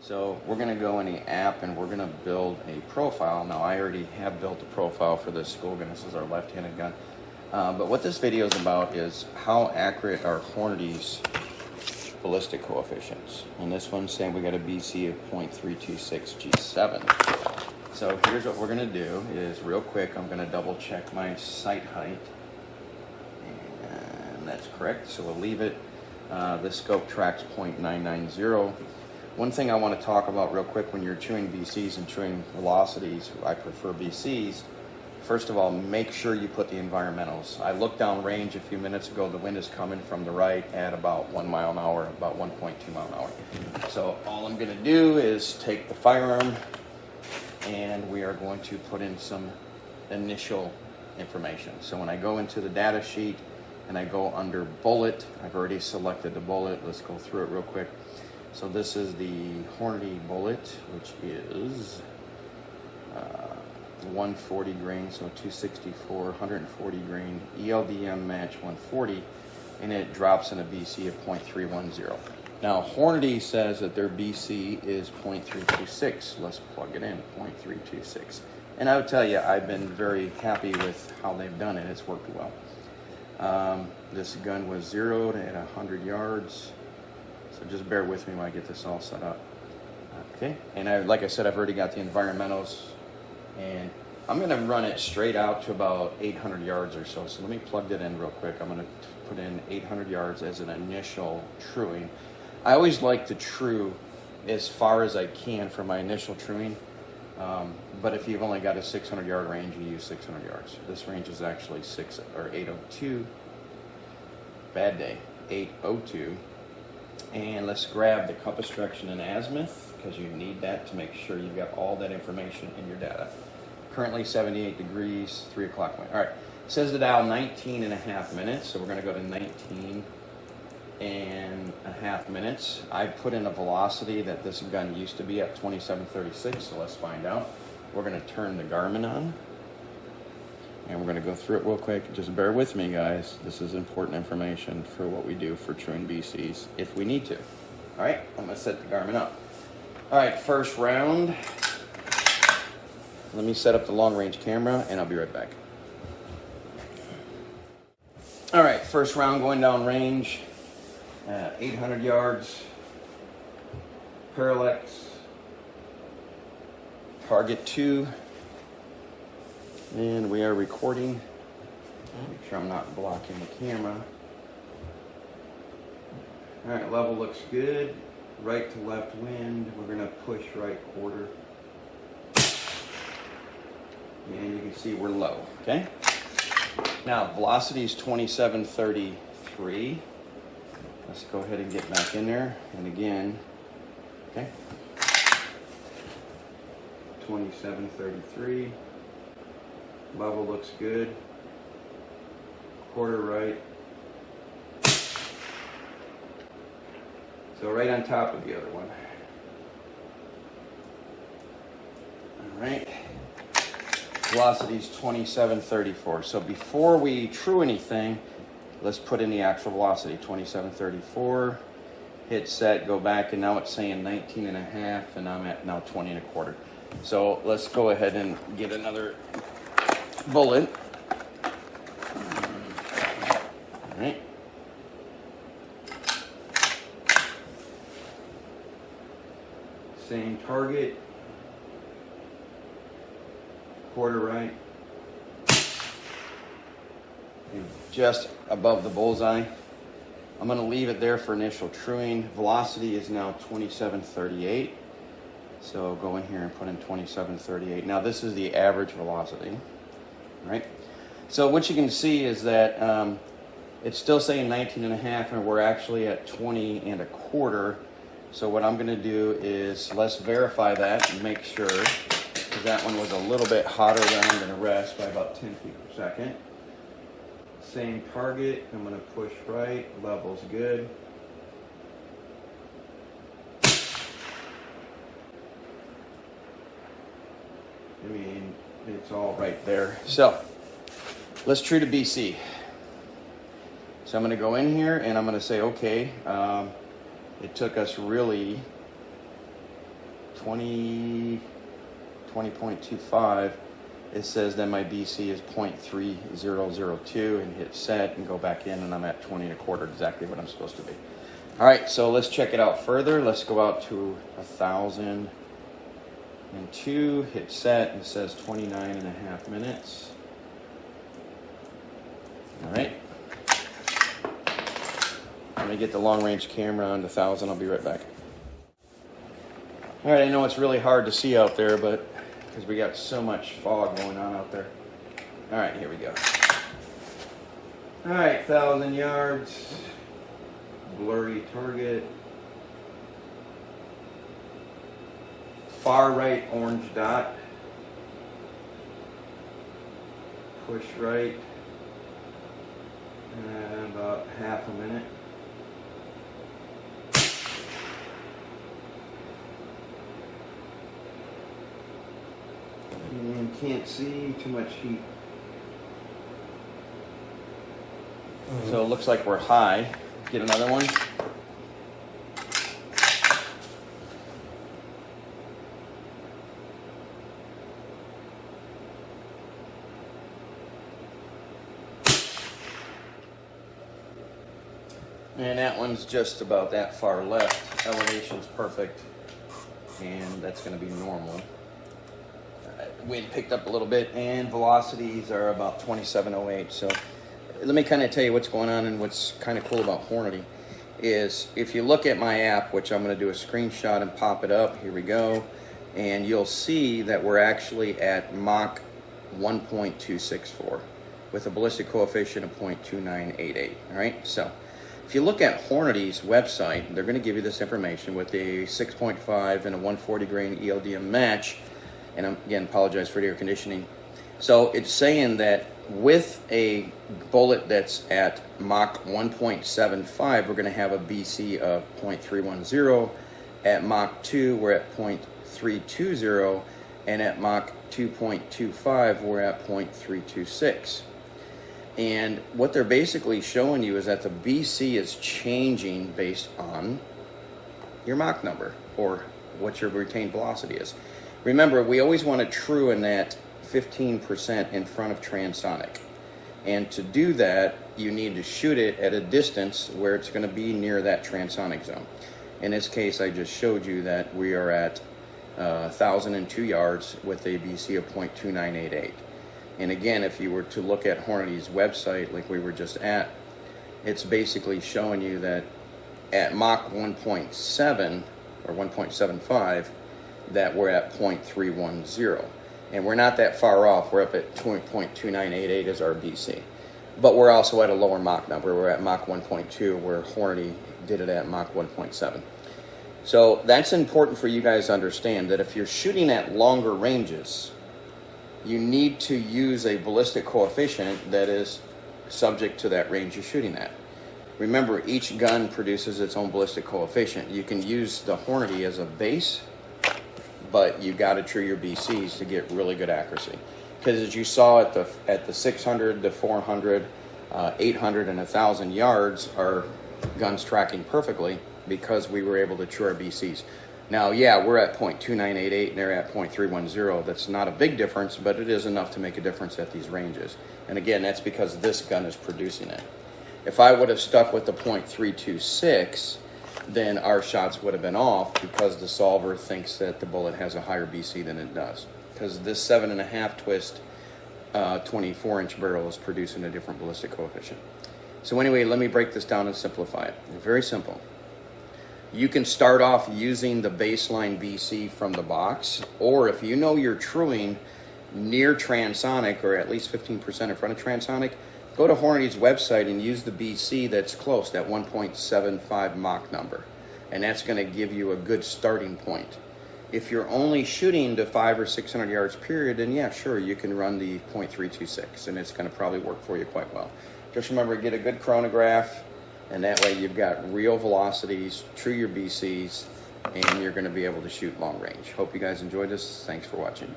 So we're going to go in the app and we're going to build a profile. Now I already have built a profile for this school gun. This is our left-handed gun. But what this video is about is how accurate are Hornady's ballistic coefficients. And this one's saying we got a BC of 0.326 G7. So here's what we're going to do is real quick, I'm going to double check my sight height. And that's correct, so we'll leave it. This scope tracks 0.990. One thing I want to talk about real quick when you're chewing BCs and chewing velocities, I prefer BCs. First of all, make sure you put the environmentals. I looked down range a few minutes ago. The wind is coming from the right at about 1 mile an hour, about 1.2 mile an hour. So all I'm going to do is take the firearm and we are going to put in some initial information. So when I go into the data sheet and I go under bullet, I've already selected the bullet. Let's go through it real quick. So this is the Hornady bullet, which is 140 grain, so 264, 140 grain, ELDM match 140, and it drops in a BC of 0.310. Now Hornady says that their BC is 0.326. Let's plug it in, 0.326. And I would tell you, I've been very happy with how they've done it. It's worked well. This gun was zeroed at 100 yards. So just bear with me while I get this all set up. Okay, and like I said, I've already got the environmentals, and I'm going to run it straight out to about 800 yards or so. So let me plug that in real quick. I'm going to put in 800 yards as an initial truing. I always like to true as far as I can for my initial truing, but if you've only got a 600 yard range, you use 600 yards. This range is actually 802. Bad day, 802. And let's grab the compass direction and azimuth, because you need that to make sure you've got all that information in your data. Currently 78 degrees, 3 o'clock wind. All right, it says the dial 19 and a half minutes, so we're going to go to 19 and a half minutes. I put in a velocity that this gun used to be at 2736, so let's find out. We're going to turn the Garmin on, and we're going to go through it real quick. Just bear with me, guys. This is important information for what we do for chewing BCs if we need to. All right, I'm going to set the Garmin up. All right, first round. Let me set up the long range camera and I'll be right back. All right, first round going down range, 800 yards, parallax, target 2, and we are recording. Make sure I'm not blocking the camera. All right, level looks good. Right to left wind, we're gonna push right quarter. And you can see we're low, okay? Now, velocity is 2733. Let's go ahead and get back in there. And again, okay? 2733. Level looks good. Quarter right. So right on top of the other one. All right. Velocity is 2734. So before we true anything, let's put in the actual velocity, 2734. Hit set, go back, and now it's saying 19 and a half, and I'm at now 20 and a quarter. So let's go ahead and get another bullet. All right. Same target. Quarter right, and just above the bullseye. I'm going to leave it there for initial truing. Velocity is now 2738. So go in here and put in 2738. Now this is the average velocity, right? So what you can see is that it's still saying 19 and a half, and we're actually at 20 and a quarter. So what I'm going to do is let's verify that and make sure. That one was a little bit hotter round than the rest by about 10 feet per second. Same target. I'm going to push right. Level's good. I mean, it's all right there. So let's true to BC. So I'm going to go in here and I'm going to say, okay, it took us really 20.25, it says that my BC is 0.3002, and hit set and go back in, and I'm at 20.25, exactly what I'm supposed to be. All right, so let's check it out further. Let's go out to 1,002, hit set, and it says 29.5 minutes. All right. Let me get the long range camera on the 1,000. I'll be right back. All right, I know it's really hard to see out there, but because we got so much fog going on out there. All right, here we go. All right, 1,000 yards. Blurry target. Far right orange dot. Push right. And about half a minute. And can't see, too much heat. So it looks like we're high. Get another one. And that one's just about that far left. Elevation's perfect, and that's going to be normal. Wind picked up a little bit, and velocities are about 2708. So let me kind of tell you what's going on, and what's kind of cool about Hornady is if you look at my app, which I'm going to do a screenshot and pop it up. Here we go. And you'll see that we're actually at Mach 1.264 with a ballistic coefficient of 0.2988. All right, so if you look at Hornady's website, they're going to give you this information with a 6.5 and a 140 grain ELDM match. And I'm, again, apologize for the air conditioning. So it's saying that with a bullet that's at Mach 1.75, we're going to have a BC of 0.310. At Mach 2, we're at 0.320. And at Mach 2.25, we're at 0.326. And what they're basically showing you is that the BC is changing based on your Mach number, or what your retained velocity is. Remember, we always want to true in that 15% in front of transonic. And to do that, you need to shoot it at a distance where it's going to be near that transonic zone. In this case, I just showed you that we are at 1,002 yards with a BC of 0.2988. And again, if you were to look at Hornady's website like we were just at, it's basically showing you that at Mach 1.7 or 1.75, that we're at 0.310. And we're not that far off. We're up at 0.2988 as our BC. But we're also at a lower Mach number. We're at Mach 1.2, where Hornady did it at Mach 1.7. So that's important for you guys to understand, that if you're shooting at longer ranges, you need to use a ballistic coefficient that is subject to that range you're shooting at. Remember, each gun produces its own ballistic coefficient. You can use the Hornady as a base, but you got to true your BCs to get really good accuracy. Because as you saw at the 600, the 400, 800, and 1,000 yards, our guns tracking perfectly because we were able to true our BCs. Now, yeah, we're at 0.2988 and they're at 0.310. That's not a big difference, but it is enough to make a difference at these ranges. And again, that's because this gun is producing it. If I would have stuck with the 0.326, then our shots would have been off because the solver thinks that the bullet has a higher BC than it does. Because this 7.5 twist 24-inch barrel is producing a different ballistic coefficient. So anyway, let me break this down and simplify it. Very simple. You can start off using the baseline BC from the box, or if you know you're truing near transonic, or at least 15% in front of transonic, go to Hornady's website and use the BC that's close, that 1.75 Mach number. And that's going to give you a good starting point. If you're only shooting to 500 or 600 yards period, then yeah, sure, you can run the 0.326, and it's going to probably work for you quite well. Just remember, get a good chronograph, and that way you've got real velocities, true your BCs, and you're going to be able to shoot long range. Hope you guys enjoyed this. Thanks for watching.